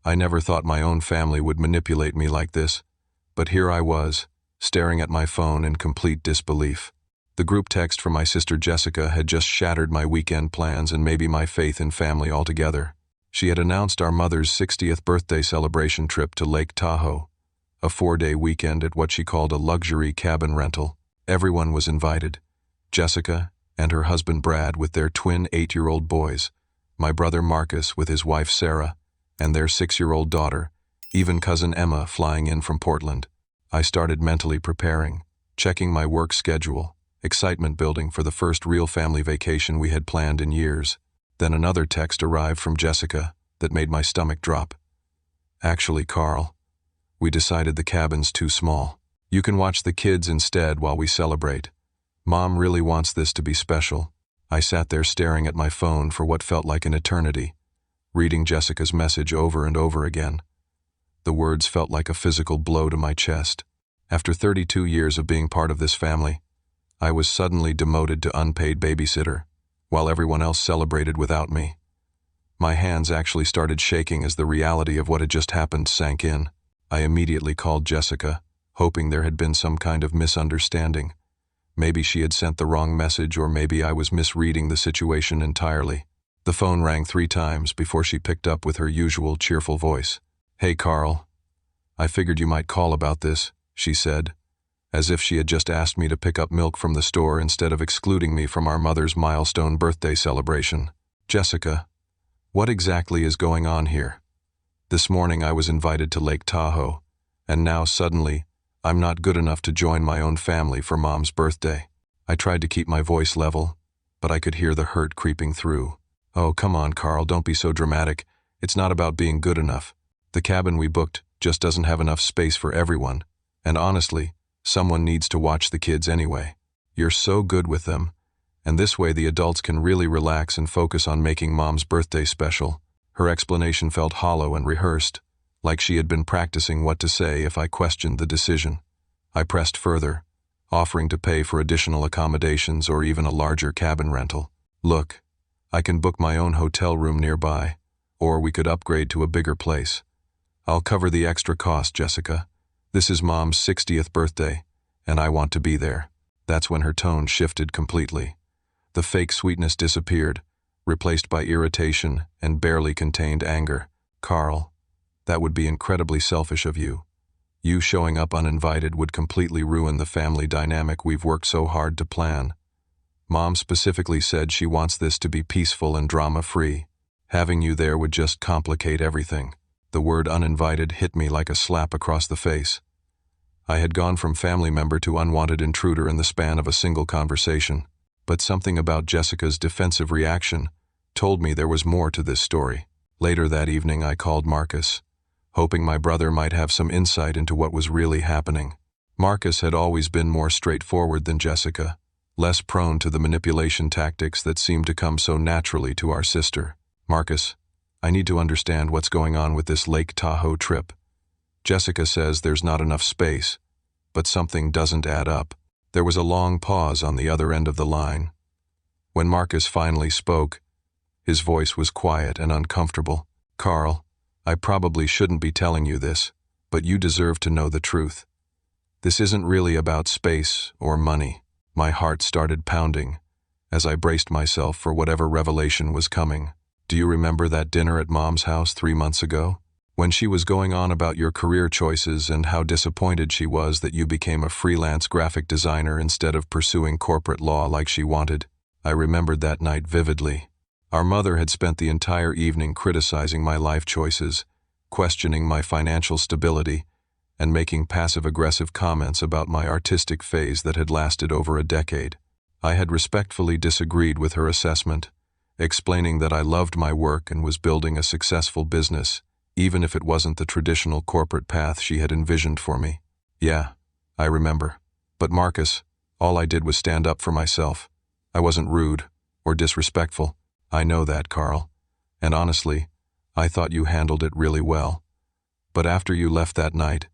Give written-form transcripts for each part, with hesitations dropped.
I never thought my own family would manipulate me like this, but here I was, staring at my phone in complete disbelief. The group text from my sister Jessica had just shattered my weekend plans and maybe my faith in family altogether. She had announced our mother's 60th birthday celebration trip to Lake Tahoe, a 4-day weekend at what she called a luxury cabin rental. Everyone was invited. Jessica and her husband Brad with their twin 8-year-old boys, my brother Marcus with his wife Sarah, and their 6-year-old daughter, even cousin Emma flying in from Portland. I started mentally preparing, checking my work schedule, excitement building for the first real family vacation we had planned in years. Then another text arrived from Jessica that made my stomach drop. "Actually, Karl, we decided the cabin's too small. You can watch the kids instead while we celebrate. Mom really wants this to be special." I sat there staring at my phone for what felt like an eternity, reading Jessica's message over and over again. The words felt like a physical blow to my chest. After 32 years of being part of this family, I was suddenly demoted to unpaid babysitter, while everyone else celebrated without me. My hands actually started shaking as the reality of what had just happened sank in. I immediately called Jessica, hoping there had been some kind of misunderstanding. Maybe she had sent the wrong message, or maybe I was misreading the situation entirely. The phone rang 3 times before she picked up with her usual cheerful voice. "Hey, Karl. I figured you might call about this," she said, as if she had just asked me to pick up milk from the store instead of excluding me from our mother's milestone birthday celebration. "Jessica, what exactly is going on here? This morning I was invited to Lake Tahoe, and now suddenly I'm not good enough to join my own family for Mom's birthday." I tried to keep my voice level, but I could hear the hurt creeping through. "Oh, come on, Karl, don't be so dramatic. It's not about being good enough. The cabin we booked just doesn't have enough space for everyone, and honestly, someone needs to watch the kids anyway. You're so good with them, and this way the adults can really relax and focus on making Mom's birthday special." Her explanation felt hollow and rehearsed, like she had been practicing what to say if I questioned the decision. I pressed further, offering to pay for additional accommodations or even a larger cabin rental. "Look, I can book my own hotel room nearby, or we could upgrade to a bigger place. I'll cover the extra cost, Jessica. This is Mom's 60th birthday, and I want to be there." That's when her tone shifted completely. The fake sweetness disappeared, replaced by irritation and barely contained anger. "Karl, that would be incredibly selfish of you. You showing up uninvited would completely ruin the family dynamic we've worked so hard to plan. Mom specifically said she wants this to be peaceful and drama-free. Having you there would just complicate everything." The word uninvited hit me like a slap across the face. I had gone from family member to unwanted intruder in the span of a single conversation, but something about Jessica's defensive reaction told me there was more to this story. Later that evening I called Marcus, hoping my brother might have some insight into what was really happening. Marcus had always been more straightforward than Jessica, less prone to the manipulation tactics that seemed to come so naturally to our sister. "Marcus, I need to understand what's going on with this Lake Tahoe trip. Jessica says there's not enough space, but something doesn't add up." There was a long pause on the other end of the line. When Marcus finally spoke, his voice was quiet and uncomfortable. "Karl, I probably shouldn't be telling you this, but you deserve to know the truth. This isn't really about space or money." My heart started pounding as I braced myself for whatever revelation was coming. "Do you remember that dinner at Mom's house 3 months ago? When she was going on about your career choices and how disappointed she was that you became a freelance graphic designer instead of pursuing corporate law like she wanted? I remembered that night vividly. Our mother had spent the entire evening criticizing my life choices, questioning my financial stability, and making passive-aggressive comments about my artistic phase that had lasted over a decade. I had respectfully disagreed with her assessment, explaining that I loved my work and was building a successful business, even if it wasn't the traditional corporate path she had envisioned for me. "Yeah, I remember. But Marcus, all I did was stand up for myself. I wasn't rude or disrespectful." "I know that, Karl. And honestly, I thought you handled it really well. But after you left that night,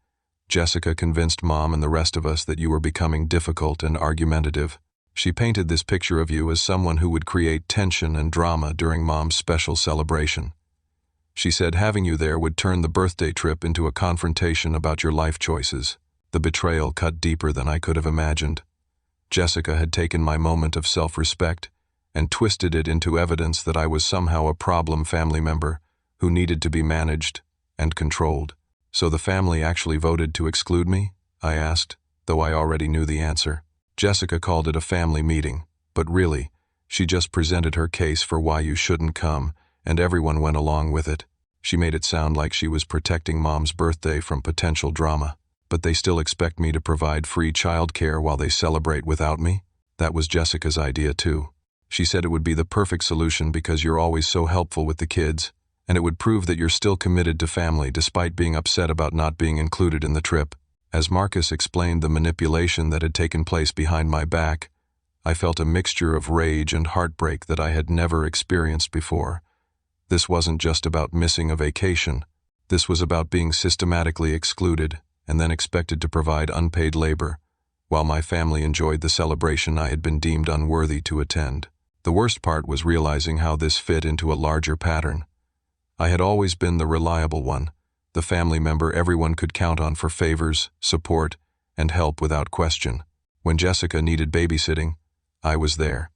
Jessica convinced Mom and the rest of us that you were becoming difficult and argumentative. She painted this picture of you as someone who would create tension and drama during Mom's special celebration. She said having you there would turn the birthday trip into a confrontation about your life choices. The betrayal cut deeper than I could have imagined. Jessica had taken my moment of self-respect and twisted it into evidence that I was somehow a problem family member who needed to be managed and controlled. So the family actually voted to exclude me? I asked, though I already knew the answer. Jessica called it a family meeting, but really, she just presented her case for why you shouldn't come, and everyone went along with it. She made it sound like she was protecting Mom's birthday from potential drama. But they still expect me to provide free childcare while they celebrate without me? That was Jessica's idea too. She said it would be the perfect solution because you're always so helpful with the kids, and it would prove that you're still committed to family despite being upset about not being included in the trip. As Marcus explained the manipulation that had taken place behind my back, I felt a mixture of rage and heartbreak that I had never experienced before. This wasn't just about missing a vacation. This was about being systematically excluded and then expected to provide unpaid labor, while my family enjoyed the celebration I had been deemed unworthy to attend. The worst part was realizing how this fit into a larger pattern. I had always been the reliable one, the family member everyone could count on for favors, support, and help without question. When Jessica needed babysitting, I was there.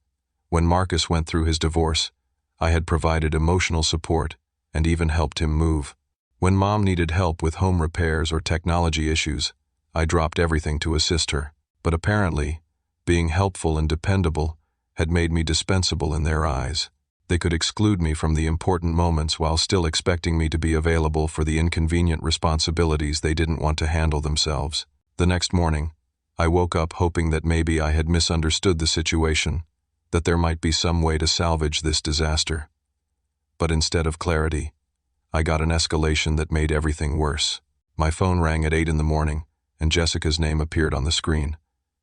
When Marcus went through his divorce, I had provided emotional support and even helped him move. When Mom needed help with home repairs or technology issues, I dropped everything to assist her. But apparently, being helpful and dependable had made me dispensable in their eyes. They could exclude me from the important moments while still expecting me to be available for the inconvenient responsibilities they didn't want to handle themselves. The next morning, I woke up hoping that maybe I had misunderstood the situation, that there might be some way to salvage this disaster. But instead of clarity, I got an escalation that made everything worse. My phone rang at 8 in the morning, and Jessica's name appeared on the screen.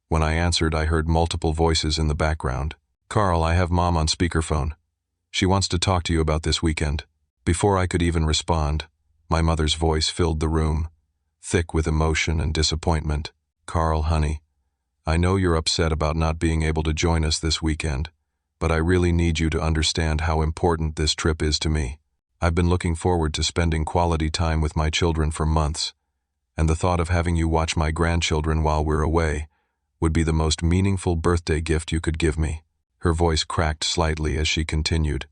When I answered, I heard multiple voices in the background. "Karl, I have Mom on speakerphone. She wants to talk to you about this weekend." Before I could even respond, my mother's voice filled the room, thick with emotion and disappointment. "Karl, honey, I know you're upset about not being able to join us this weekend, but I really need you to understand how important this trip is to me. I've been looking forward to spending quality time with my children for months, and the thought of having you watch my grandchildren while we're away would be the most meaningful birthday gift you could give me." Her voice cracked slightly as she continued,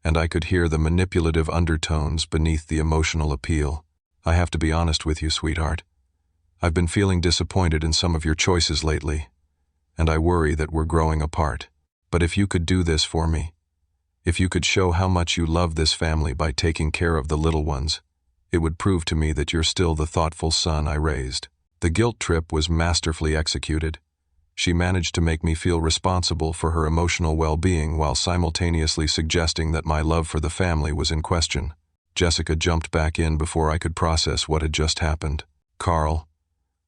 and I could hear the manipulative undertones beneath the emotional appeal. "I have to be honest with you, sweetheart. I've been feeling disappointed in some of your choices lately, and I worry that we're growing apart. But if you could do this for me, if you could show how much you love this family by taking care of the little ones, it would prove to me that you're still the thoughtful son I raised." The guilt trip was masterfully executed. She managed to make me feel responsible for her emotional well-being while simultaneously suggesting that my love for the family was in question. Jessica jumped back in before I could process what had just happened. "Karl,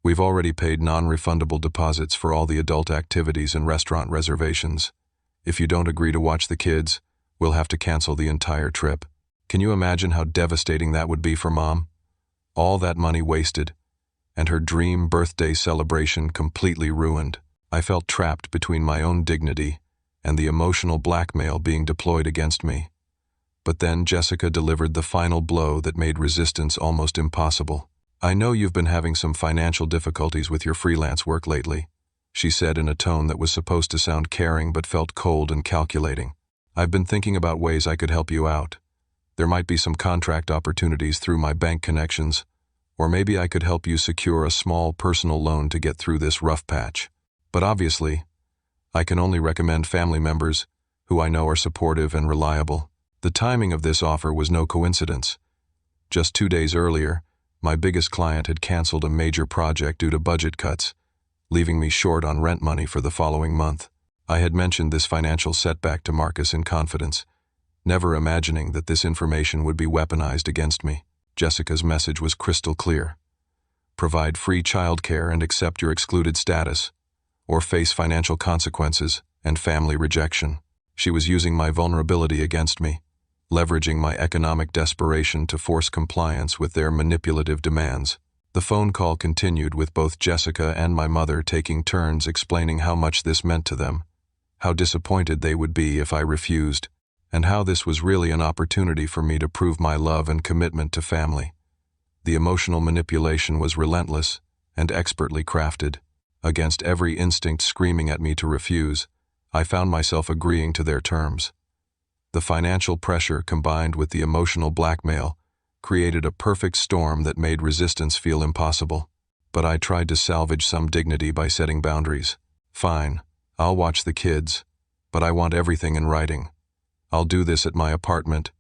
we've already paid non-refundable deposits for all the adult activities and restaurant reservations. If you don't agree to watch the kids, we'll have to cancel the entire trip." Can you imagine how devastating that would be for Mom? All that money wasted, and her dream birthday celebration completely ruined. I felt trapped between my own dignity and the emotional blackmail being deployed against me. But then Jessica delivered the final blow that made resistance almost impossible. "I know you've been having some financial difficulties with your freelance work lately," she said in a tone that was supposed to sound caring but felt cold and calculating. "I've been thinking about ways I could help you out. There might be some contract opportunities through my bank connections, or maybe I could help you secure a small personal loan to get through this rough patch. But obviously, I can only recommend family members who I know are supportive and reliable." The timing of this offer was no coincidence. Just 2 days earlier, my biggest client had canceled a major project due to budget cuts, leaving me short on rent money for the following month. I had mentioned this financial setback to Marcus in confidence, never imagining that this information would be weaponized against me. Jessica's message was crystal clear. Provide free childcare and accept your excluded status, or face financial consequences and family rejection. She was using my vulnerability against me, leveraging my economic desperation to force compliance with their manipulative demands. The phone call continued with both Jessica and my mother taking turns explaining how much this meant to them, how disappointed they would be if I refused, and how this was really an opportunity for me to prove my love and commitment to family. The emotional manipulation was relentless and expertly crafted. Against every instinct screaming at me to refuse, I found myself agreeing to their terms. The financial pressure combined with the emotional blackmail created a perfect storm that made resistance feel impossible. But I tried to salvage some dignity by setting boundaries. Fine, I'll watch the kids, but I want everything in writing. I'll do this at my apartment.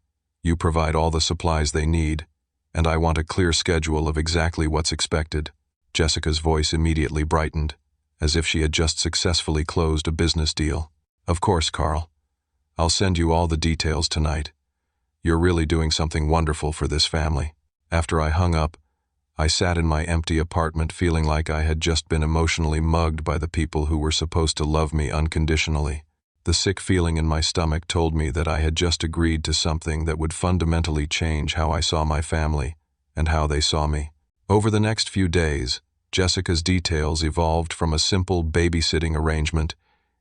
You provide all the supplies they need, and I want a clear schedule of exactly what's expected. Jessica's voice immediately brightened, as if she had just successfully closed a business deal. Of course, Karl. I'll send you all the details tonight. You're really doing something wonderful for this family. After I hung up, I sat in my empty apartment feeling like I had just been emotionally mugged by the people who were supposed to love me unconditionally. The sick feeling in my stomach told me that I had just agreed to something that would fundamentally change how I saw my family and how they saw me. Over the next few days, Jessica's details evolved from a simple babysitting arrangement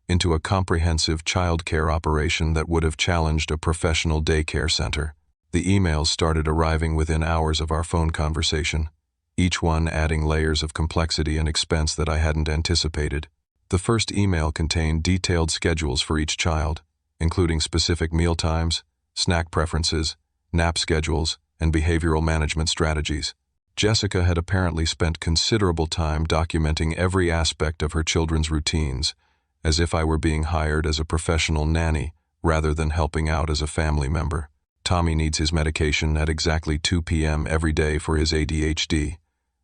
into a comprehensive childcare operation that would have challenged a professional daycare center. The emails started arriving within hours of our phone conversation, each one adding layers of complexity and expense that I hadn't anticipated. The first email contained detailed schedules for each child, including specific meal times, snack preferences, nap schedules, and behavioral management strategies. Jessica had apparently spent considerable time documenting every aspect of her children's routines, as if I were being hired as a professional nanny rather than helping out as a family member. Tommy needs his medication at exactly 2 p.m. every day for his ADHD,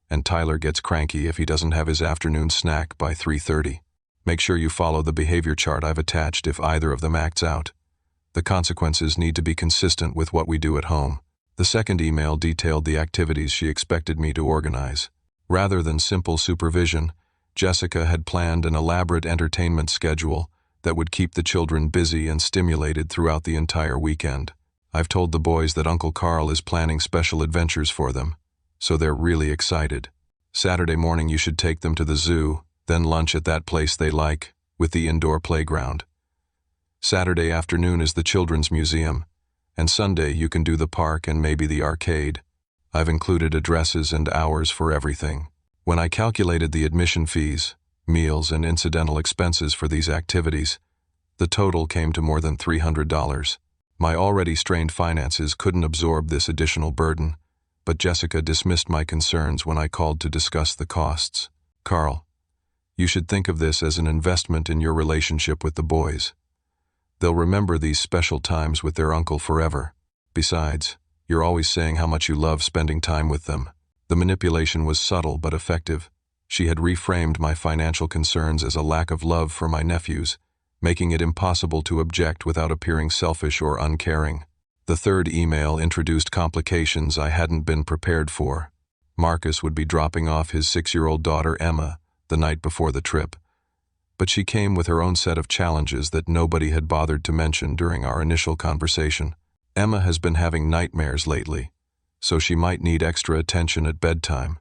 and Tyler gets cranky if he doesn't have his afternoon snack by 3:30. Make sure you follow the behavior chart I've attached if either of them acts out. The consequences need to be consistent with what we do at home. The second email detailed the activities she expected me to organize. Rather than simple supervision, Jessica had planned an elaborate entertainment schedule that would keep the children busy and stimulated throughout the entire weekend. I've told the boys that Uncle Karl is planning special adventures for them, so they're really excited. Saturday morning you should take them to the zoo, then lunch at that place they like, with the indoor playground. Saturday afternoon is the children's museum, and Sunday you can do the park and maybe the arcade. I've included addresses and hours for everything. When I calculated the admission fees, meals, and incidental expenses for these activities, the total came to more than $300. My already strained finances couldn't absorb this additional burden, but Jessica dismissed my concerns when I called to discuss the costs. Karl, you should think of this as an investment in your relationship with the boys. They'll remember these special times with their uncle forever. Besides, you're always saying how much you love spending time with them. The manipulation was subtle but effective. She had reframed my financial concerns as a lack of love for my nephews, making it impossible to object without appearing selfish or uncaring. The third email introduced complications I hadn't been prepared for. Marcus would be dropping off his 6-year-old daughter Emma the night before the trip, but she came with her own set of challenges that nobody had bothered to mention during our initial conversation. Emma has been having nightmares lately, so she might need extra attention at bedtime.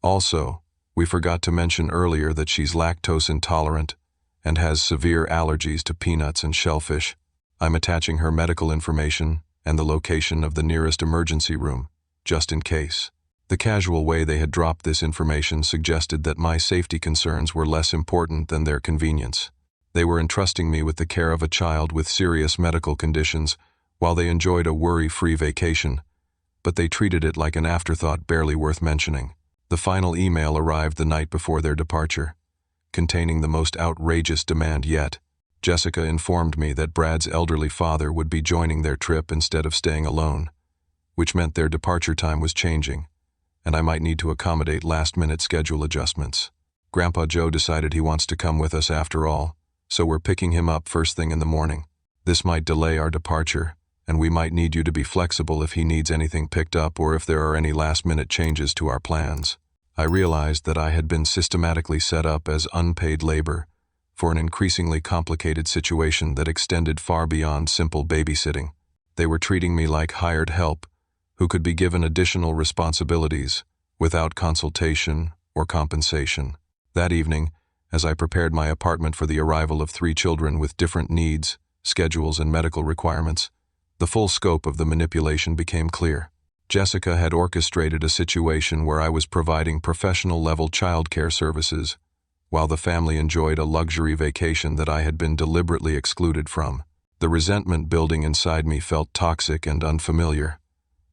Also, we forgot to mention earlier that she's lactose intolerant and has severe allergies to peanuts and shellfish. I'm attaching her medical information and the location of the nearest emergency room, just in case. The casual way they had dropped this information suggested that my safety concerns were less important than their convenience. They were entrusting me with the care of a child with serious medical conditions while they enjoyed a worry-free vacation, but they treated it like an afterthought barely worth mentioning. The final email arrived the night before their departure, containing the most outrageous demand yet. Jessica informed me that Brad's elderly father would be joining their trip instead of staying alone, which meant their departure time was changing, and I might need to accommodate last-minute schedule adjustments. Grandpa Joe decided he wants to come with us after all, so we're picking him up first thing in the morning. This might delay our departure, and we might need you to be flexible if he needs anything picked up or if there are any last-minute changes to our plans. I realized that I had been systematically set up as unpaid labor for an increasingly complicated situation that extended far beyond simple babysitting. They were treating me like hired help who could be given additional responsibilities without consultation or compensation. That evening, as I prepared my apartment for the arrival of 3 children with different needs schedules, and medical requirements, the full scope of the manipulation became clear. Jessica had orchestrated a situation where I was providing professional-level childcare services, while the family enjoyed a luxury vacation that I had been deliberately excluded from. The resentment building inside me felt toxic and unfamiliar.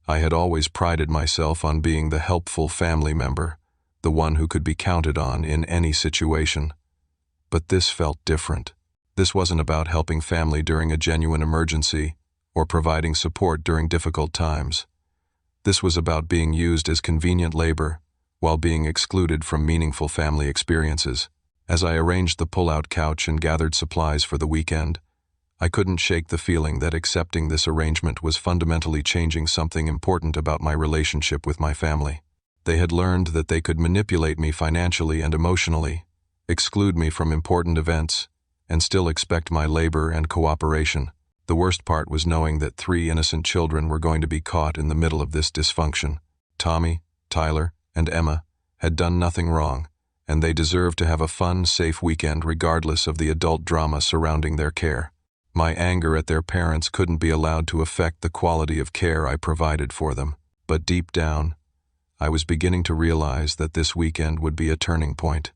I had always prided myself on being the helpful family member, the one who could be counted on in any situation. But this felt different. This wasn't about helping family during a genuine emergency or providing support during difficult times. This was about being used as convenient labor while being excluded from meaningful family experiences. As I arranged the pull-out couch and gathered supplies for the weekend, I couldn't shake the feeling that accepting this arrangement was fundamentally changing something important about my relationship with my family. They had learned that they could manipulate me financially and emotionally, exclude me from important events, and still expect my labor and cooperation. The worst part was knowing that 3 innocent children were going to be caught in the middle of this dysfunction. Tommy, Tyler, and Emma had done nothing wrong, and they deserved to have a fun, safe weekend regardless of the adult drama surrounding their care. My anger at their parents couldn't be allowed to affect the quality of care I provided for them. But deep down, I was beginning to realize that this weekend would be a turning point.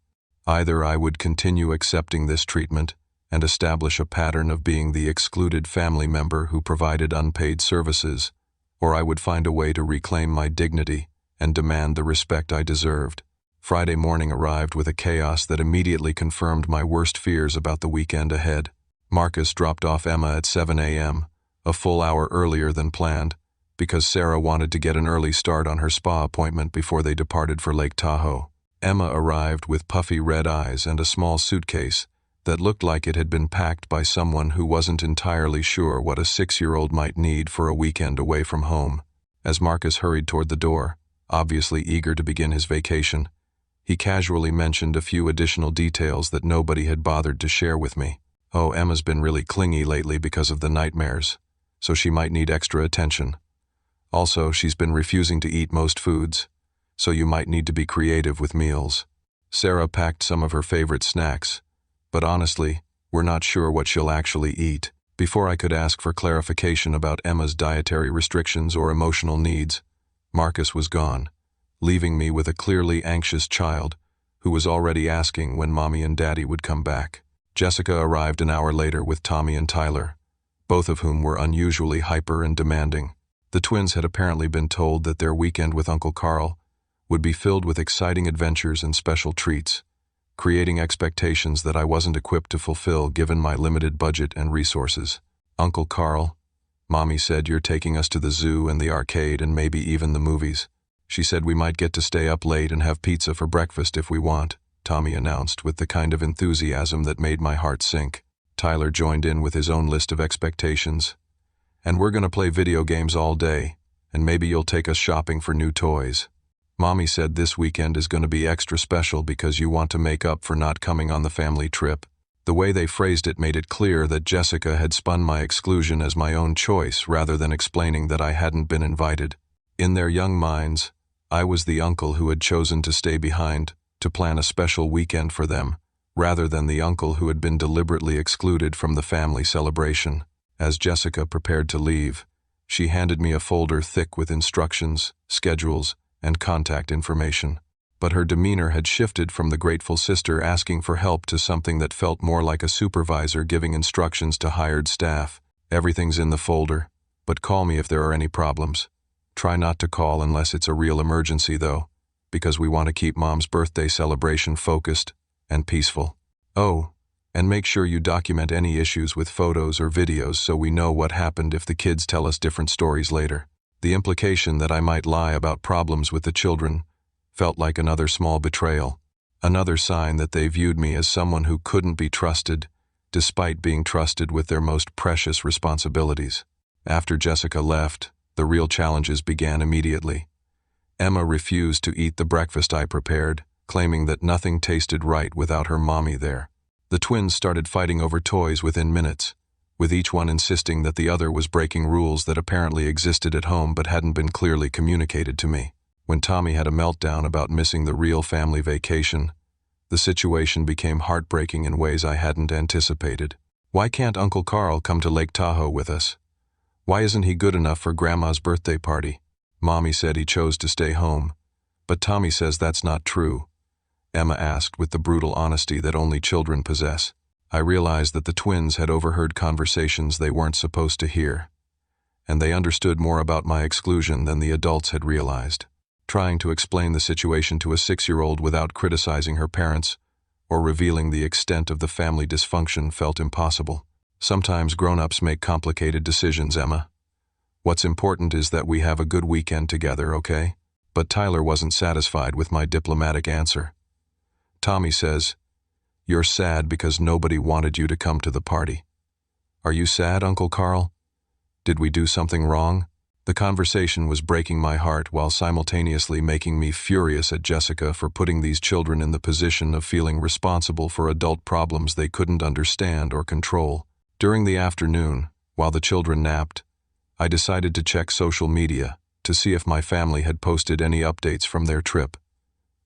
Either I would continue accepting this treatment and establish a pattern of being the excluded family member who provided unpaid services, or I would find a way to reclaim my dignity and demand the respect I deserved. Friday morning arrived with a chaos that immediately confirmed my worst fears about the weekend ahead. Marcus dropped off Emma at 7 a.m., a full hour earlier than planned, because Sarah wanted to get an early start on her spa appointment before they departed for Lake Tahoe. Emma arrived with puffy red eyes and a small suitcase that looked like it had been packed by someone who wasn't entirely sure what a 6-year-old might need for a weekend away from home. As Marcus hurried toward the door, obviously eager to begin his vacation, he casually mentioned a few additional details that nobody had bothered to share with me. "Oh, Emma's been really clingy lately because of the nightmares, so she might need extra attention. Also, she's been refusing to eat most foods, so you might need to be creative with meals." Sarah packed some of her favorite snacks, but honestly, we're not sure what she'll actually eat. Before I could ask for clarification about Emma's dietary restrictions or emotional needs, Marcus was gone, leaving me with a clearly anxious child who was already asking when Mommy and Daddy would come back. Jessica arrived an hour later with Tommy and Tyler, both of whom were unusually hyper and demanding. The twins had apparently been told that their weekend with Uncle Karl would be filled with exciting adventures and special treats, creating expectations that I wasn't equipped to fulfill given my limited budget and resources. "Uncle Karl, Mommy said you're taking us to the zoo and the arcade and maybe even the movies. She said we might get to stay up late and have pizza for breakfast if we want," Tommy announced with the kind of enthusiasm that made my heart sink. Tyler joined in with his own list of expectations. "And we're going to play video games all day, and maybe you'll take us shopping for new toys. Mommy said this weekend is going to be extra special because you want to make up for not coming on the family trip." The way they phrased it made it clear that Jessica had spun my exclusion as my own choice rather than explaining that I hadn't been invited. In their young minds, I was the uncle who had chosen to stay behind to plan a special weekend for them, rather than the uncle who had been deliberately excluded from the family celebration. As Jessica prepared to leave, she handed me a folder thick with instructions, schedules, and contact information. But her demeanor had shifted from the grateful sister asking for help to something that felt more like a supervisor giving instructions to hired staff. "Everything's in the folder, but call me if there are any problems. Try not to call unless it's a real emergency, though, because we want to keep Mom's birthday celebration focused and peaceful. Oh, and make sure you document any issues with photos or videos so we know what happened if the kids tell us different stories later." The implication that I might lie about problems with the children felt like another small betrayal, another sign that they viewed me as someone who couldn't be trusted, despite being trusted with their most precious responsibilities. After Jessica left, the real challenges began immediately. Emma refused to eat the breakfast I prepared, claiming that nothing tasted right without her mommy there. The twins started fighting over toys within minutes, with each one insisting that the other was breaking rules that apparently existed at home but hadn't been clearly communicated to me. When Tommy had a meltdown about missing the real family vacation, the situation became heartbreaking in ways I hadn't anticipated. Why can't Uncle Karl come to Lake Tahoe with us? Why isn't he good enough for Grandma's birthday party? Mommy said he chose to stay home, but Tommy says that's not true, Emma asked with the brutal honesty that only children possess. I realized that the twins had overheard conversations they weren't supposed to hear, and they understood more about my exclusion than the adults had realized. Trying to explain the situation to a 6-year-old without criticizing her parents or revealing the extent of the family dysfunction felt impossible. Sometimes grown-ups make complicated decisions, Emma. What's important is that we have a good weekend together, okay? But Tyler wasn't satisfied with my diplomatic answer. Tommy says, "You're sad because nobody wanted you to come to the party." Are you sad, Uncle Karl? Did we do something wrong? The conversation was breaking my heart while simultaneously making me furious at Jessica for putting these children in the position of feeling responsible for adult problems they couldn't understand or control. During the afternoon, while the children napped, I decided to check social media to see if my family had posted any updates from their trip.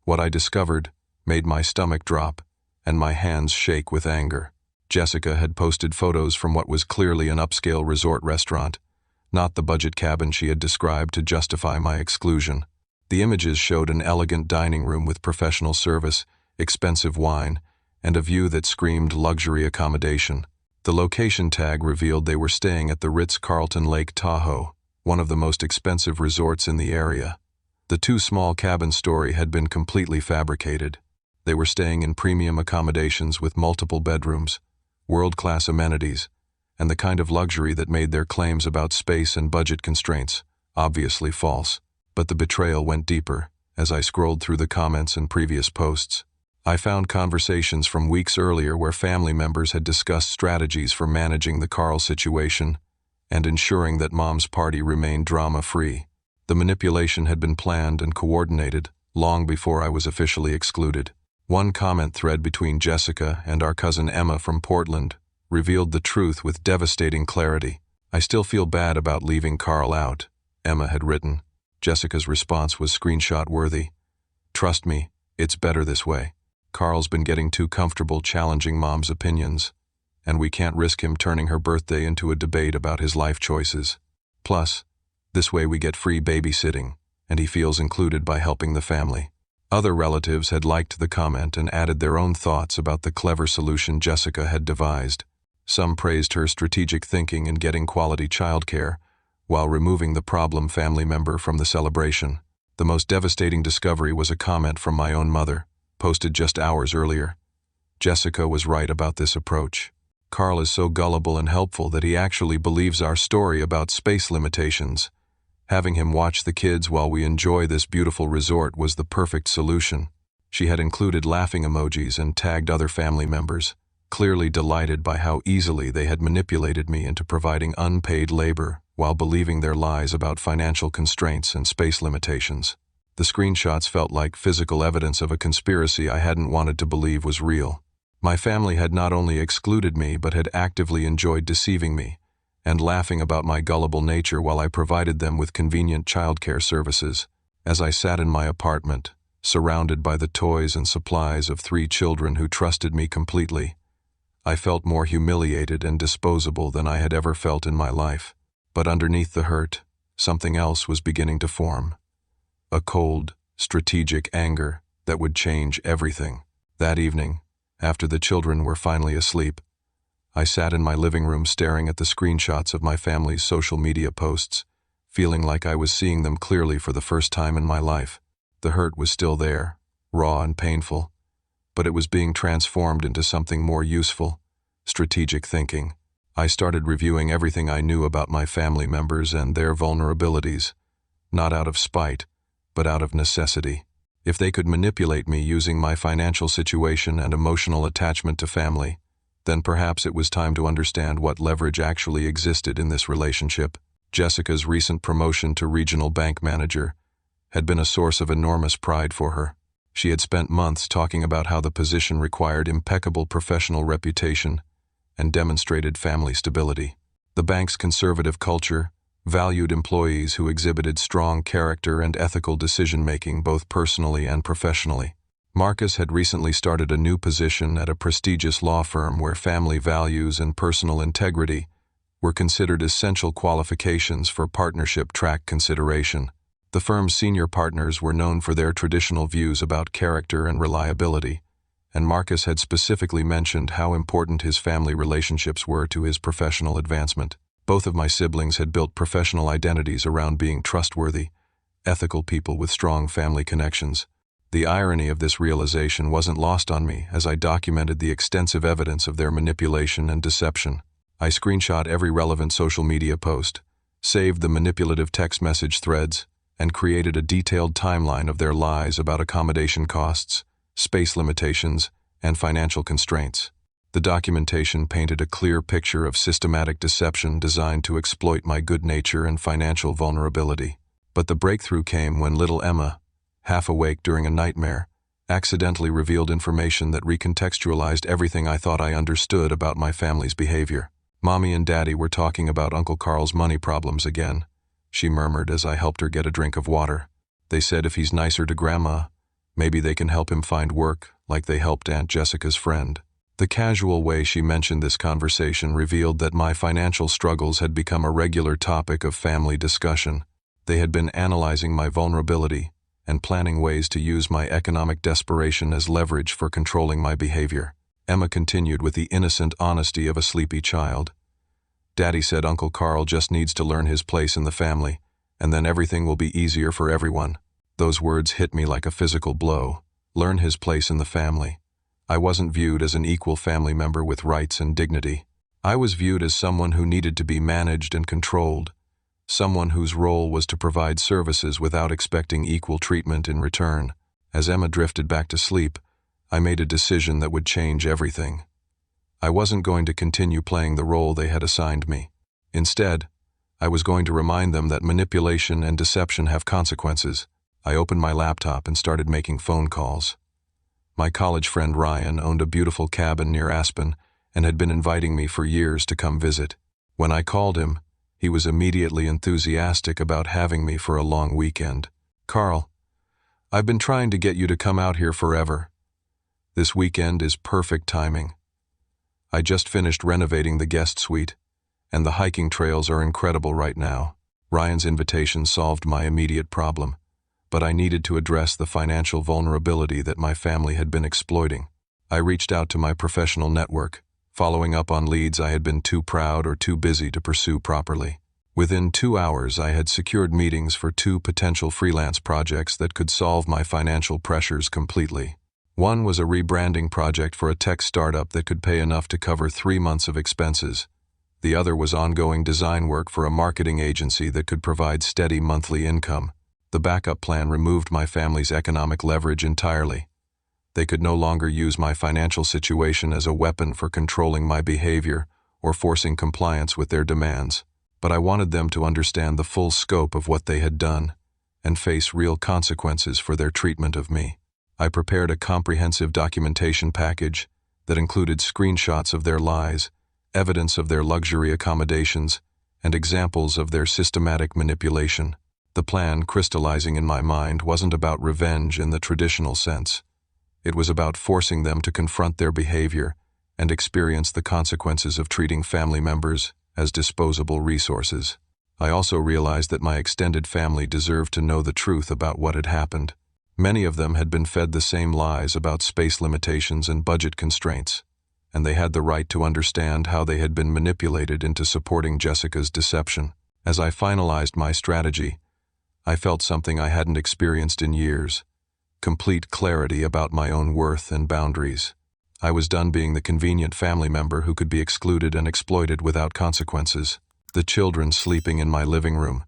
What I discovered made my stomach drop and my hands shake with anger. Jessica had posted photos from what was clearly an upscale resort restaurant, not the budget cabin she had described to justify my exclusion. The images showed an elegant dining room with professional service, expensive wine, and a view that screamed luxury accommodation. The location tag revealed they were staying at the Ritz-Carlton Lake Tahoe, one of the most expensive resorts in the area. The two small cabin story had been completely fabricated. They were staying in premium accommodations with multiple bedrooms, world-class amenities, and the kind of luxury that made their claims about space and budget constraints obviously false. But the betrayal went deeper as I scrolled through the comments and previous posts. I found conversations from weeks earlier where family members had discussed strategies for managing the Karl situation and ensuring that Mom's party remained drama-free. The manipulation had been planned and coordinated long before I was officially excluded. One comment thread between Jessica and our cousin Emma from Portland revealed the truth with devastating clarity. "I still feel bad about leaving Karl out," Emma had written. Jessica's response was screenshot-worthy. "Trust me, it's better this way. Karl's been getting too comfortable challenging Mom's opinions, and we can't risk him turning her birthday into a debate about his life choices. Plus, this way we get free babysitting, and he feels included by helping the family." Other relatives had liked the comment and added their own thoughts about the clever solution Jessica had devised. Some praised her strategic thinking in getting quality childcare, while removing the problem family member from the celebration. The most devastating discovery was a comment from my own mother, posted just hours earlier. Jessica was right about this approach. Karl is so gullible and helpful that he actually believes our story about space limitations. Having him watch the kids while we enjoy this beautiful resort was the perfect solution. She had included laughing emojis and tagged other family members, clearly delighted by how easily they had manipulated me into providing unpaid labor while believing their lies about financial constraints and space limitations. The screenshots felt like physical evidence of a conspiracy I hadn't wanted to believe was real. My family had not only excluded me but had actively enjoyed deceiving me and laughing about my gullible nature while I provided them with convenient childcare services. As I sat in my apartment, surrounded by the toys and supplies of 3 children who trusted me completely, I felt more humiliated and disposable than I had ever felt in my life. But underneath the hurt, something else was beginning to form. A cold, strategic anger that would change everything. That evening, after the children were finally asleep, I sat in my living room staring at the screenshots of my family's social media posts, feeling like I was seeing them clearly for the first time in my life. The hurt was still there, raw and painful, but it was being transformed into something more useful: strategic thinking. I started reviewing everything I knew about my family members and their vulnerabilities, not out of spite, but out of necessity. If they could manipulate me using my financial situation and emotional attachment to family, then perhaps it was time to understand what leverage actually existed in this relationship. Jessica's recent promotion to regional bank manager had been a source of enormous pride for her. She had spent months talking about how the position required impeccable professional reputation and demonstrated family stability. The bank's conservative culture valued employees who exhibited strong character and ethical decision-making both personally and professionally. Marcus had recently started a new position at a prestigious law firm where family values and personal integrity were considered essential qualifications for partnership track consideration. The firm's senior partners were known for their traditional views about character and reliability, and Marcus had specifically mentioned how important his family relationships were to his professional advancement. Both of my siblings had built professional identities around being trustworthy, ethical people with strong family connections. The irony of this realization wasn't lost on me as I documented the extensive evidence of their manipulation and deception. I screenshot every relevant social media post, saved the manipulative text message threads, and created a detailed timeline of their lies about accommodation costs, space limitations, and financial constraints. The documentation painted a clear picture of systematic deception designed to exploit my good nature and financial vulnerability. But the breakthrough came when little Emma, half awake during a nightmare, accidentally revealed information that recontextualized everything I thought I understood about my family's behavior. Mommy and Daddy were talking about Uncle Karl's money problems again, she murmured as I helped her get a drink of water. They said if he's nicer to Grandma, maybe they can help him find work like they helped Aunt Jessica's friend. The casual way she mentioned this conversation revealed that my financial struggles had become a regular topic of family discussion. They had been analyzing my vulnerability and planning ways to use my economic desperation as leverage for controlling my behavior. Emma continued with the innocent honesty of a sleepy child. Daddy said Uncle Karl just needs to learn his place in the family, and then everything will be easier for everyone. Those words hit me like a physical blow. Learn his place in the family. I wasn't viewed as an equal family member with rights and dignity. I was viewed as someone who needed to be managed and controlled, someone whose role was to provide services without expecting equal treatment in return. As Emma drifted back to sleep, I made a decision that would change everything. I wasn't going to continue playing the role they had assigned me. Instead, I was going to remind them that manipulation and deception have consequences. I opened my laptop and started making phone calls. My college friend Ryan owned a beautiful cabin near Aspen and had been inviting me for years to come visit. When I called him, he was immediately enthusiastic about having me for a long weekend. "Karl, I've been trying to get you to come out here forever. This weekend is perfect timing. I just finished renovating the guest suite, and the hiking trails are incredible right now." Ryan's invitation solved my immediate problem, but I needed to address the financial vulnerability that my family had been exploiting. I reached out to my professional network, following up on leads I had been too proud or too busy to pursue properly. Within 2 hours, I had secured meetings for 2 potential freelance projects that could solve my financial pressures completely. One was a rebranding project for a tech startup that could pay enough to cover 3 months of expenses. The other was ongoing design work for a marketing agency that could provide steady monthly income. The backup plan removed my family's economic leverage entirely. They could no longer use my financial situation as a weapon for controlling my behavior or forcing compliance with their demands. But I wanted them to understand the full scope of what they had done and face real consequences for their treatment of me. I prepared a comprehensive documentation package that included screenshots of their lies, evidence of their luxury accommodations, and examples of their systematic manipulation. The plan crystallizing in my mind wasn't about revenge in the traditional sense. It was about forcing them to confront their behavior and experience the consequences of treating family members as disposable resources. I also realized that my extended family deserved to know the truth about what had happened. Many of them had been fed the same lies about space limitations and budget constraints, and they had the right to understand how they had been manipulated into supporting Jessica's deception. As I finalized my strategy, I felt something I hadn't experienced in years: complete clarity about my own worth and boundaries. I was done being the convenient family member who could be excluded and exploited without consequences. The children sleeping in my living room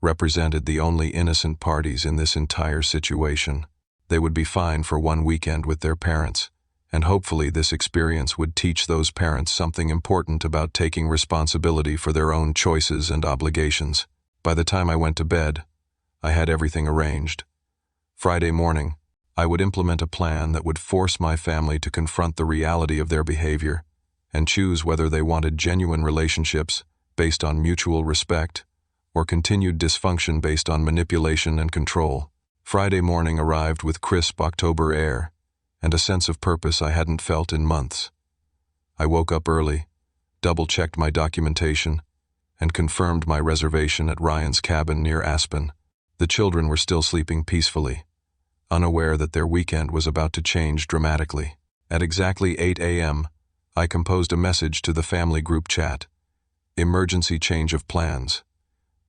represented the only innocent parties in this entire situation. They would be fine for one weekend with their parents, and hopefully this experience would teach those parents something important about taking responsibility for their own choices and obligations. By the time I went to bed, I had everything arranged. Friday morning, I would implement a plan that would force my family to confront the reality of their behavior and choose whether they wanted genuine relationships based on mutual respect or continued dysfunction based on manipulation and control. Friday morning arrived with crisp October air, and a sense of purpose I hadn't felt in months. I woke up early, double-checked my documentation, and confirmed my reservation at Ryan's cabin near Aspen. The children were still sleeping peacefully, unaware that their weekend was about to change dramatically. At exactly 8 a.m., I composed a message to the family group chat. Emergency change of plans.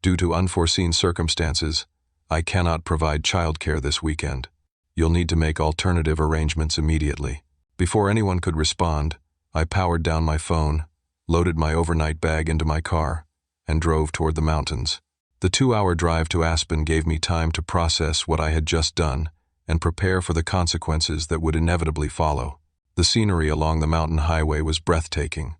Due to unforeseen circumstances, I cannot provide childcare this weekend. You'll need to make alternative arrangements immediately. Before anyone could respond, I powered down my phone, loaded my overnight bag into my car, and drove toward the mountains. The 2-hour drive to Aspen gave me time to process what I had just done and prepare for the consequences that would inevitably follow. The scenery along the mountain highway was breathtaking,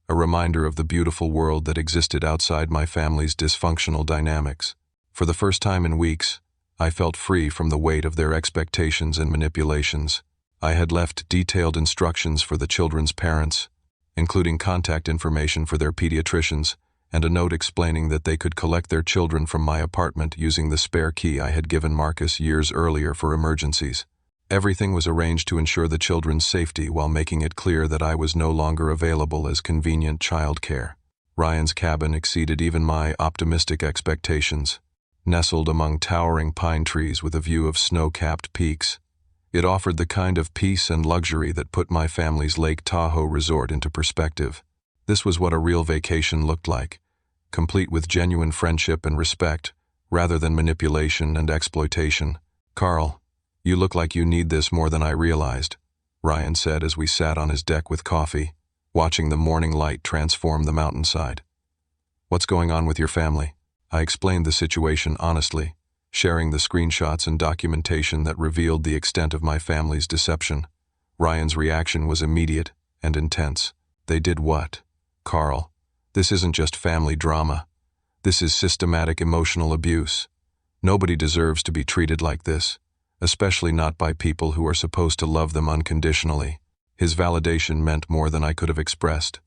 a reminder of the beautiful world that existed outside my family's dysfunctional dynamics. For the first time in weeks, I felt free from the weight of their expectations and manipulations. I had left detailed instructions for the children's parents, including contact information for their pediatricians, and a note explaining that they could collect their children from my apartment using the spare key I had given Marcus years earlier for emergencies. Everything was arranged to ensure the children's safety while making it clear that I was no longer available as convenient childcare. Ryan's cabin exceeded even my optimistic expectations. Nestled among towering pine trees with a view of snow-capped peaks, it offered the kind of peace and luxury that put my family's Lake Tahoe resort into perspective. This was what a real vacation looked like, complete with genuine friendship and respect, rather than manipulation and exploitation. "Karl, you look like you need this more than I realized," Ryan said as we sat on his deck with coffee, watching the morning light transform the mountainside. "What's going on with your family?" I explained the situation honestly, sharing the screenshots and documentation that revealed the extent of my family's deception. Ryan's reaction was immediate and intense. "They did what? Karl, this isn't just family drama. This is systematic emotional abuse. Nobody deserves to be treated like this, especially not by people who are supposed to love them unconditionally." His validation meant more than I could have expressed.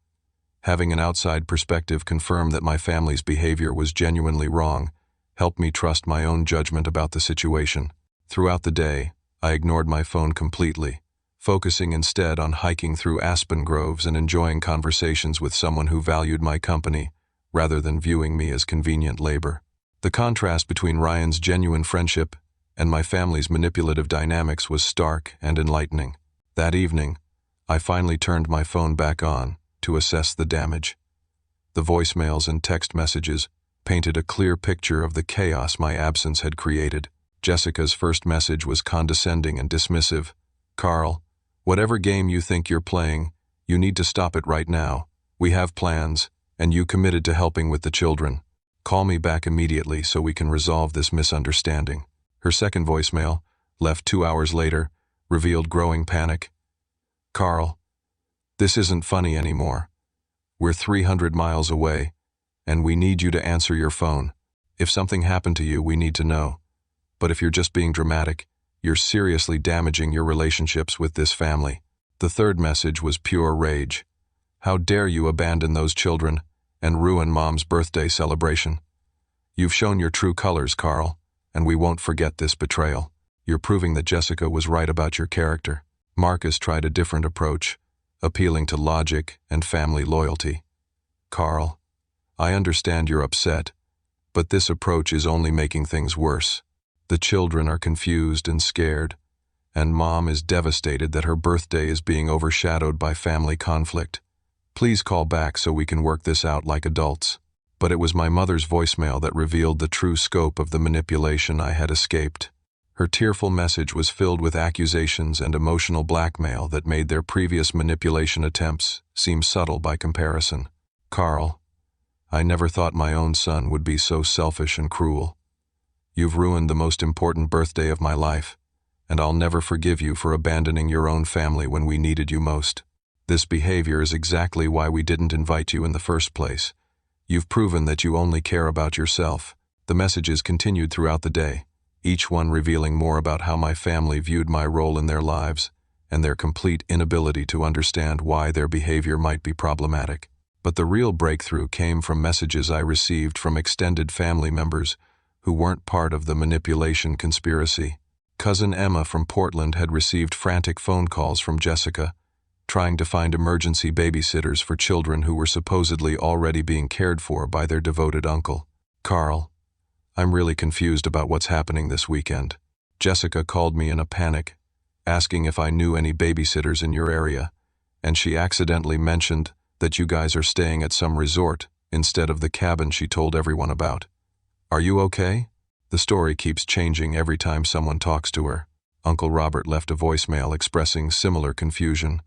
Having an outside perspective confirm that my family's behavior was genuinely wrong helped me trust my own judgment about the situation. Throughout the day, I ignored my phone completely, focusing instead on hiking through aspen groves and enjoying conversations with someone who valued my company, rather than viewing me as convenient labor. The contrast between Ryan's genuine friendship and my family's manipulative dynamics was stark and enlightening. That evening, I finally turned my phone back on to assess the damage. The voicemails and text messages painted a clear picture of the chaos my absence had created. Jessica's first message was condescending and dismissive. "Karl, whatever game you think you're playing, you need to stop it right now. We have plans, and you committed to helping with the children. Call me back immediately so we can resolve this misunderstanding." Her second voicemail, left 2 hours later, revealed growing panic. "Karl, this isn't funny anymore. We're 300 miles away, and we need you to answer your phone. If something happened to you, we need to know. But if you're just being dramatic, you're seriously damaging your relationships with this family." The third message was pure rage. "How dare you abandon those children and ruin Mom's birthday celebration? You've shown your true colors, Karl, and we won't forget this betrayal. You're proving that Jessica was right about your character." Marcus tried a different approach, appealing to logic and family loyalty. "Karl, I understand you're upset, but this approach is only making things worse. The children are confused and scared, and Mom is devastated that her birthday is being overshadowed by family conflict. Please call back so we can work this out like adults." But it was my mother's voicemail that revealed the true scope of the manipulation I had escaped. Her tearful message was filled with accusations and emotional blackmail that made their previous manipulation attempts seem subtle by comparison. "Karl, I never thought my own son would be so selfish and cruel. You've ruined the most important birthday of my life, and I'll never forgive you for abandoning your own family when we needed you most. This behavior is exactly why we didn't invite you in the first place. You've proven that you only care about yourself." The messages continued throughout the day, each one revealing more about how my family viewed my role in their lives and their complete inability to understand why their behavior might be problematic. But the real breakthrough came from messages I received from extended family members who weren't part of the manipulation conspiracy. Cousin Emma from Portland had received frantic phone calls from Jessica, trying to find emergency babysitters for children who were supposedly already being cared for by their devoted uncle. Karl, I'm really confused about what's happening this weekend. Jessica called me in a panic, asking if I knew any babysitters in your area, and she accidentally mentioned that you guys are staying at some resort instead of the cabin she told everyone about. Are you okay? The story keeps changing every time someone talks to her. Uncle Robert left a voicemail expressing similar confusion.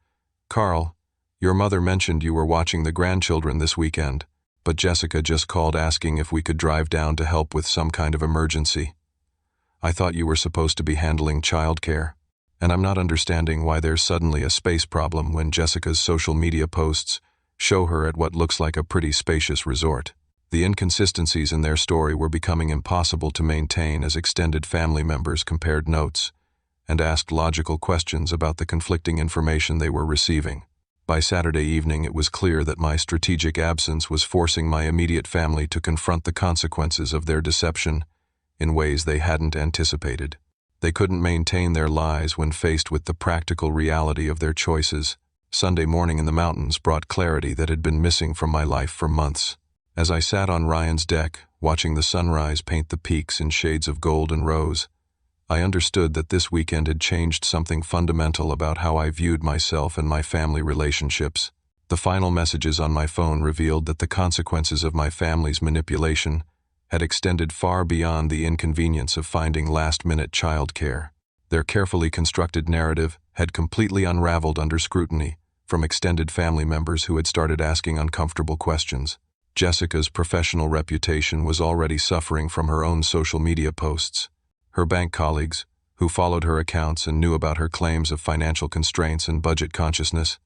Karl, your mother mentioned you were watching the grandchildren this weekend, but Jessica just called asking if we could drive down to help with some kind of emergency. I thought you were supposed to be handling childcare, and I'm not understanding why there's suddenly a space problem when Jessica's social media posts show her at what looks like a pretty spacious resort. The inconsistencies in their story were becoming impossible to maintain as extended family members compared notes and asked logical questions about the conflicting information they were receiving. By Saturday evening, it was clear that my strategic absence was forcing my immediate family to confront the consequences of their deception in ways they hadn't anticipated. They couldn't maintain their lies when faced with the practical reality of their choices. Sunday morning in the mountains brought clarity that had been missing from my life for months. As I sat on Ryan's deck, watching the sunrise paint the peaks in shades of gold and rose, I understood that this weekend had changed something fundamental about how I viewed myself and my family relationships. The final messages on my phone revealed that the consequences of my family's manipulation had extended far beyond the inconvenience of finding last-minute childcare. Their carefully constructed narrative had completely unraveled under scrutiny from extended family members who had started asking uncomfortable questions. Jessica's professional reputation was already suffering from her own social media posts. Her bank colleagues, who followed her accounts and knew about her claims of financial constraints and budget consciousness,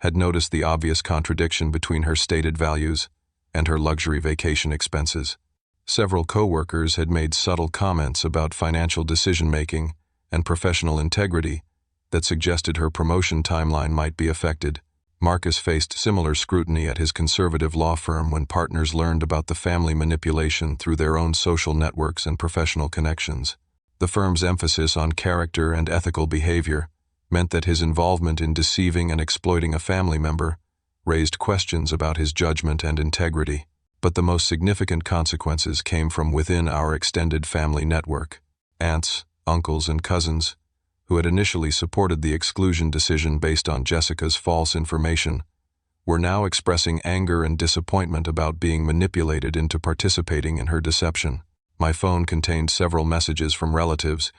had noticed the obvious contradiction between her stated values and her luxury vacation expenses. Several co-workers had made subtle comments about financial decision-making and professional integrity that suggested her promotion timeline might be affected. Marcus faced similar scrutiny at his conservative law firm when partners learned about the family manipulation through their own social networks and professional connections. The firm's emphasis on character and ethical behavior meant that his involvement in deceiving and exploiting a family member raised questions about his judgment and integrity. But the most significant consequences came from within our extended family network. Aunts, uncles, and cousins, who had initially supported the exclusion decision based on Jessica's false information, were now expressing anger and disappointment about being manipulated into participating in her deception. My phone contained several messages from relatives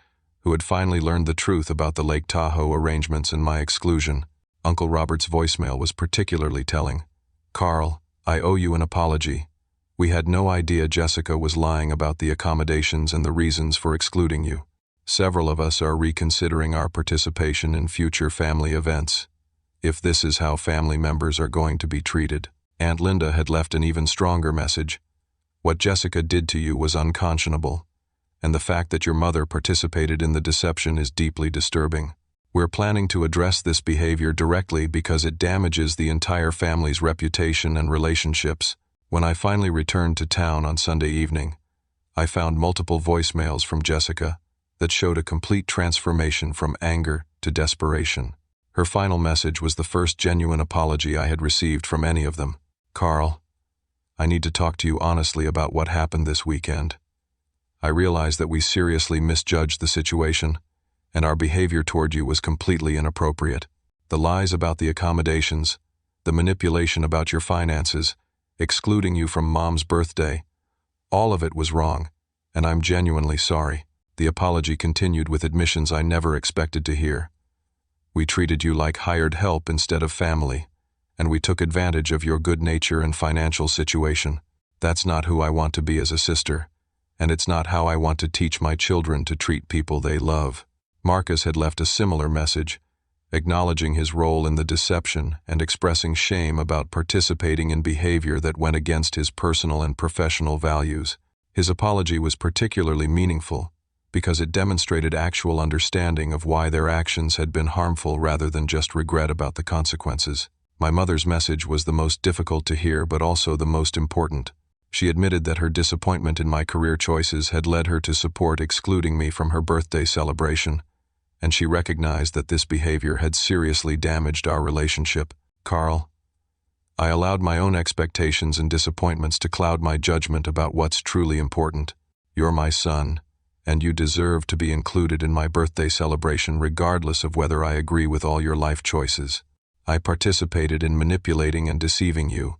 who had finally learned the truth about the Lake Tahoe arrangements and my exclusion. Uncle Robert's voicemail was particularly telling. Karl, I owe you an apology. We had no idea Jessica was lying about the accommodations and the reasons for excluding you. Several of us are reconsidering our participation in future family events, if this is how family members are going to be treated. Aunt Linda had left an even stronger message. What Jessica did to you was unconscionable, and the fact that your mother participated in the deception is deeply disturbing. We're planning to address this behavior directly because it damages the entire family's reputation and relationships. When I finally returned to town on Sunday evening, I found multiple voicemails from Jessica that showed a complete transformation from anger to desperation. Her final message was the first genuine apology I had received from any of them. Karl, I need to talk to you honestly about what happened this weekend. I realize that we seriously misjudged the situation, and our behavior toward you was completely inappropriate. The lies about the accommodations, the manipulation about your finances, excluding you from Mom's birthday, all of it was wrong, and I'm genuinely sorry. The apology continued with admissions I never expected to hear. We treated you like hired help instead of family, and we took advantage of your good nature and financial situation. That's not who I want to be as a sister, and it's not how I want to teach my children to treat people they love. Marcus had left a similar message, acknowledging his role in the deception and expressing shame about participating in behavior that went against his personal and professional values. His apology was particularly meaningful because it demonstrated actual understanding of why their actions had been harmful rather than just regret about the consequences. My mother's message was the most difficult to hear but also the most important. She admitted that her disappointment in my career choices had led her to support excluding me from her birthday celebration, and she recognized that this behavior had seriously damaged our relationship. Karl, I allowed my own expectations and disappointments to cloud my judgment about what's truly important. You're my son, and you deserve to be included in my birthday celebration regardless of whether I agree with all your life choices. I participated in manipulating and deceiving you,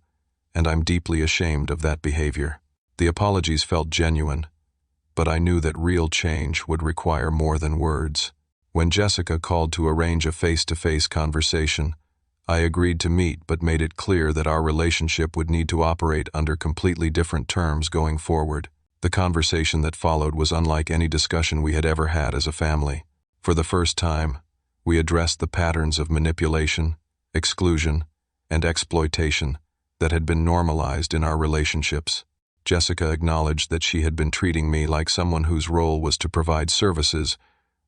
and I'm deeply ashamed of that behavior. The apologies felt genuine, but I knew that real change would require more than words. When Jessica called to arrange a face-to-face conversation, I agreed to meet but made it clear that our relationship would need to operate under completely different terms going forward. The conversation that followed was unlike any discussion we had ever had as a family. For the first time, we addressed the patterns of manipulation, exclusion, and exploitation that had been normalized in our relationships. Jessica acknowledged that she had been treating me like someone whose role was to provide services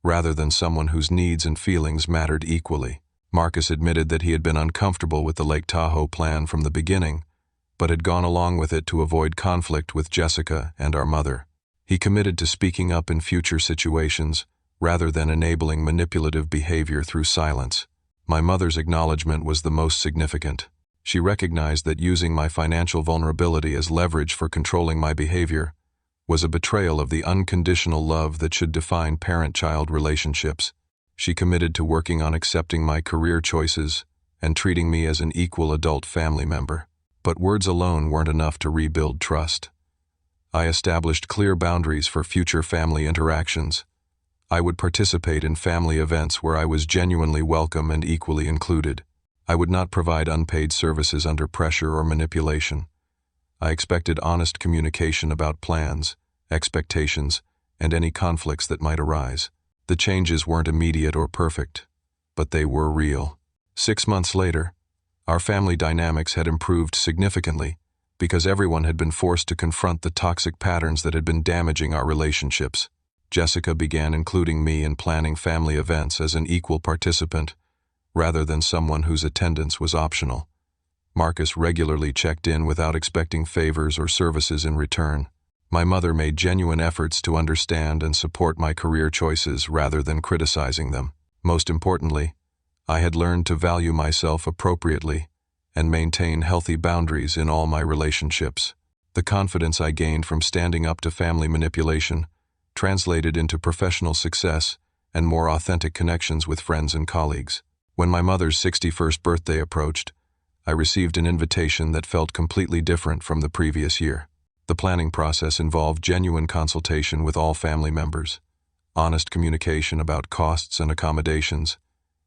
rather than someone whose needs and feelings mattered equally. Marcus admitted that he had been uncomfortable with the Lake Tahoe plan from the beginning, but had gone along with it to avoid conflict with Jessica and our mother. He committed to speaking up in future situations rather than enabling manipulative behavior through silence. My mother's acknowledgement was the most significant. She recognized that using my financial vulnerability as leverage for controlling my behavior was a betrayal of the unconditional love that should define parent-child relationships. She committed to working on accepting my career choices and treating me as an equal adult family member. But words alone weren't enough to rebuild trust. I established clear boundaries for future family interactions. I would participate in family events where I was genuinely welcome and equally included. I would not provide unpaid services under pressure or manipulation. I expected honest communication about plans, expectations, and any conflicts that might arise. The changes weren't immediate or perfect, but they were real. 6 months later, our family dynamics had improved significantly because everyone had been forced to confront the toxic patterns that had been damaging our relationships. Jessica began including me in planning family events as an equal participant, rather than someone whose attendance was optional. Marcus regularly checked in without expecting favors or services in return. My mother made genuine efforts to understand and support my career choices rather than criticizing them. Most importantly, I had learned to value myself appropriately and maintain healthy boundaries in all my relationships. The confidence I gained from standing up to family manipulation translated into professional success and more authentic connections with friends and colleagues. When my mother's 61st birthday approached, I received an invitation that felt completely different from the previous year. The planning process involved genuine consultation with all family members, honest communication about costs and accommodations,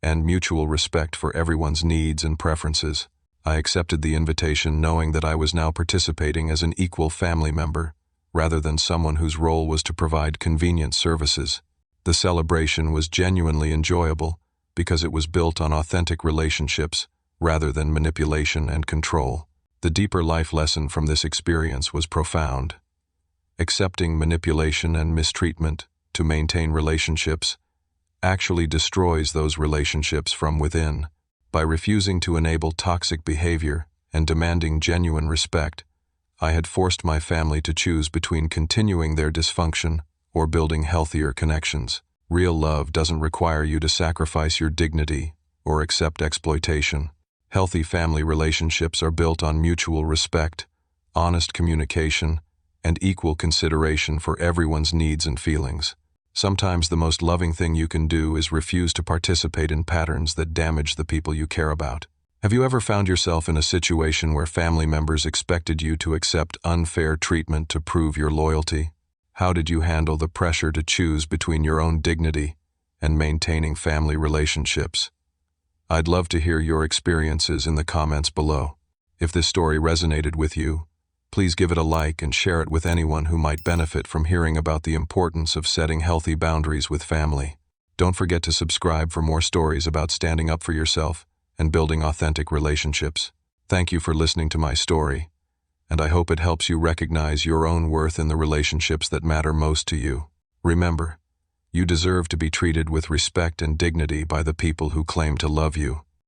and mutual respect for everyone's needs and preferences. I accepted the invitation knowing that I was now participating as an equal family member, rather than someone whose role was to provide convenient services. The celebration was genuinely enjoyable because it was built on authentic relationships rather than manipulation and control. The deeper life lesson from this experience was profound. Accepting manipulation and mistreatment to maintain relationships actually destroys those relationships from within. By refusing to enable toxic behavior and demanding genuine respect, I had forced my family to choose between continuing their dysfunction or building healthier connections. Real love doesn't require you to sacrifice your dignity or accept exploitation. Healthy family relationships are built on mutual respect, honest communication, and equal consideration for everyone's needs and feelings. Sometimes the most loving thing you can do is refuse to participate in patterns that damage the people you care about. Have you ever found yourself in a situation where family members expected you to accept unfair treatment to prove your loyalty? How did you handle the pressure to choose between your own dignity and maintaining family relationships? I'd love to hear your experiences in the comments below. If this story resonated with you, please give it a like and share it with anyone who might benefit from hearing about the importance of setting healthy boundaries with family. Don't forget to subscribe for more stories about standing up for yourself and building authentic relationships. Thank you for listening to my story, and I hope it helps you recognize your own worth in the relationships that matter most to you. Remember, you deserve to be treated with respect and dignity by the people who claim to love you.